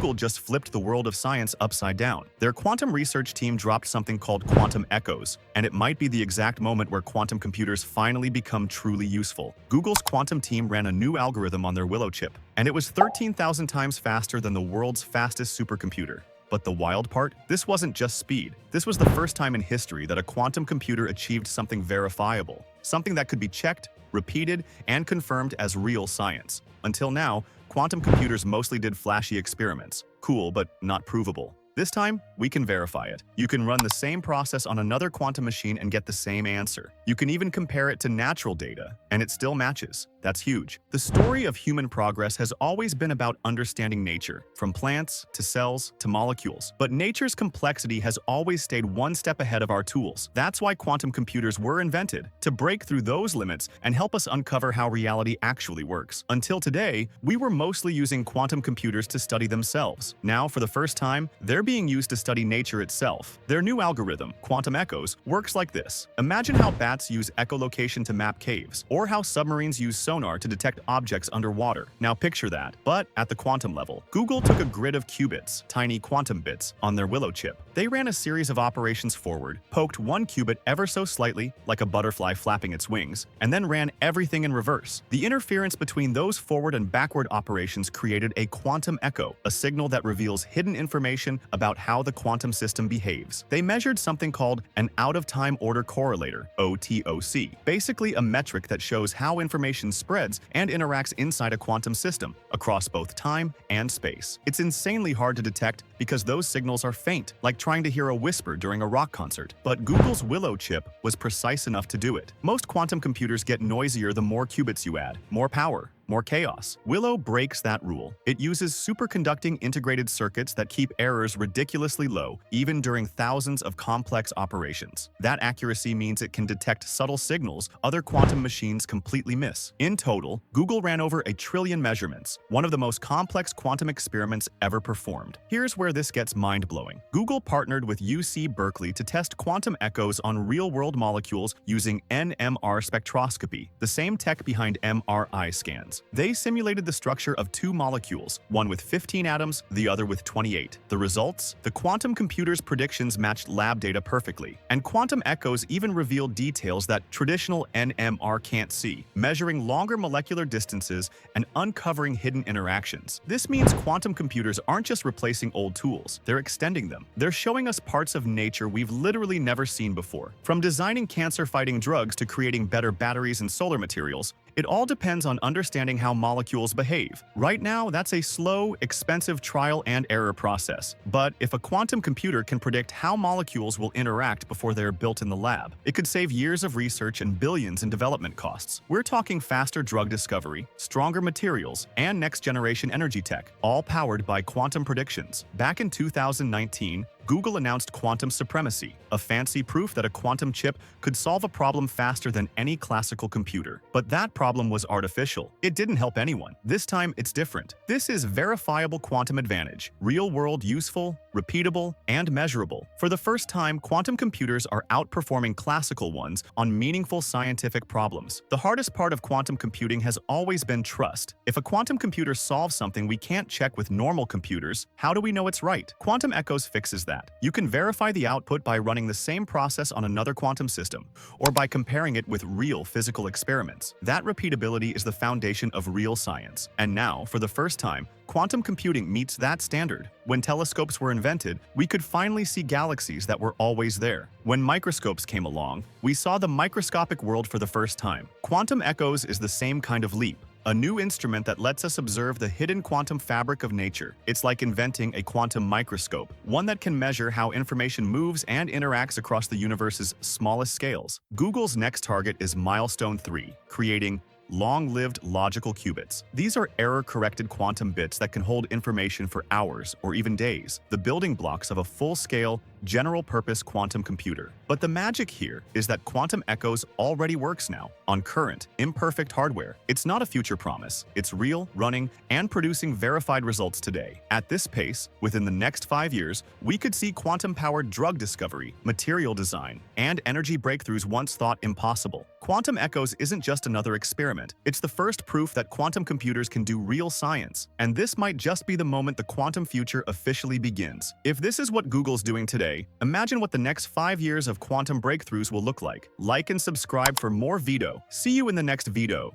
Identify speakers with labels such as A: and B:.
A: Google just flipped the world of science upside down. Their quantum research team dropped something called quantum echoes, and it might be the exact moment where quantum computers finally become truly useful. Google's quantum team ran a new algorithm on their Willow chip, and it was 13,000 times faster than the world's fastest supercomputer. But the wild part? This wasn't just speed. This was the first time in history that a quantum computer achieved something verifiable, something that could be checked, repeated, and confirmed as real science. Until now, quantum computers mostly did flashy experiments. Cool, but not provable. This time, we can verify it. You can run the same process on another quantum machine and get the same answer. You can even compare it to natural data, and it still matches. That's huge. The story of human progress has always been about understanding nature, from plants to cells to molecules. But nature's complexity has always stayed one step ahead of our tools. That's why quantum computers were invented, to break through those limits and help us uncover how reality actually works. Until today, we were mostly using quantum computers to study themselves. Now, for the first time, they're being used to study nature itself. Their new algorithm, Quantum Echoes, works like this. Imagine how bats use echolocation to map caves, or how submarines use sonar to detect objects underwater. Now picture that, but at the quantum level. Google took a grid of qubits, tiny quantum bits, on their Willow chip. They ran a series of operations forward, poked one qubit ever so slightly, like a butterfly flapping its wings, and then ran everything in reverse. The interference between those forward and backward operations created a quantum echo, a signal that reveals hidden information about how the quantum system behaves. They measured something called an out-of-time order correlator, OTOC, basically a metric that shows how information spreads and interacts inside a quantum system, across both time and space. It's insanely hard to detect because those signals are faint, like trying to hear a whisper during a rock concert. But Google's Willow chip was precise enough to do it. Most quantum computers get noisier the more qubits you add, more power, more chaos. Willow breaks that rule. It uses superconducting integrated circuits that keep errors ridiculously low, even during thousands of complex operations. That accuracy means it can detect subtle signals other quantum machines completely miss. In total, Google ran over 1 trillion measurements, one of the most complex quantum experiments ever performed. Here's where this gets mind-blowing. Google partnered with UC Berkeley to test quantum echoes on real-world molecules using NMR spectroscopy, the same tech behind MRI scans. They simulated the structure of 2 molecules, one with 15 atoms, the other with 28. The results? The quantum computer's predictions matched lab data perfectly, and quantum echoes even revealed details that traditional NMR can't see, measuring longer molecular distances and uncovering hidden interactions. This means quantum computers aren't just replacing old tools, they're extending them. They're showing us parts of nature we've literally never seen before. From designing cancer-fighting drugs to creating better batteries and solar materials, it all depends on understanding how molecules behave. Right now, that's a slow, expensive trial and error process. But if a quantum computer can predict how molecules will interact before they're built in the lab, it could save years of research and billions in development costs. We're talking faster drug discovery, stronger materials, and next-generation energy tech, all powered by quantum predictions. Back in 2019, Google announced quantum supremacy, a fancy proof that a quantum chip could solve a problem faster than any classical computer. But that problem was artificial. It didn't help anyone. This time, it's different. This is verifiable quantum advantage, real-world useful, repeatable, and measurable. For the first time, quantum computers are outperforming classical ones on meaningful scientific problems. The hardest part of quantum computing has always been trust. If a quantum computer solves something we can't check with normal computers, how do we know it's right? Quantum Echoes fixes that. You can verify the output by running the same process on another quantum system, or by comparing it with real physical experiments. That repeatability is the foundation of real science. And now, for the first time, quantum computing meets that standard. When telescopes were invented, we could finally see galaxies that were always there. When microscopes came along, we saw the microscopic world for the first time. Quantum Echoes is the same kind of leap. A new instrument that lets us observe the hidden quantum fabric of nature. It's like inventing a quantum microscope, one that can measure how information moves and interacts across the universe's smallest scales. Google's next target is Milestone 3, creating long-lived logical qubits. These are error-corrected quantum bits that can hold information for hours or even days, the building blocks of a full-scale, general-purpose quantum computer. But the magic here is that quantum echoes already works now on current, imperfect hardware. It's not a future promise. It's real, running, and producing verified results today. At this pace, within the next 5 years, we could see quantum-powered drug discovery, material design, and energy breakthroughs once thought impossible. Quantum echoes isn't just another experiment. It's the first proof that quantum computers can do real science. And this might just be the moment the quantum future officially begins. If this is what Google's doing today, imagine what the next 5 years of quantum breakthroughs will look like. Like and subscribe for more video. See you in the next video.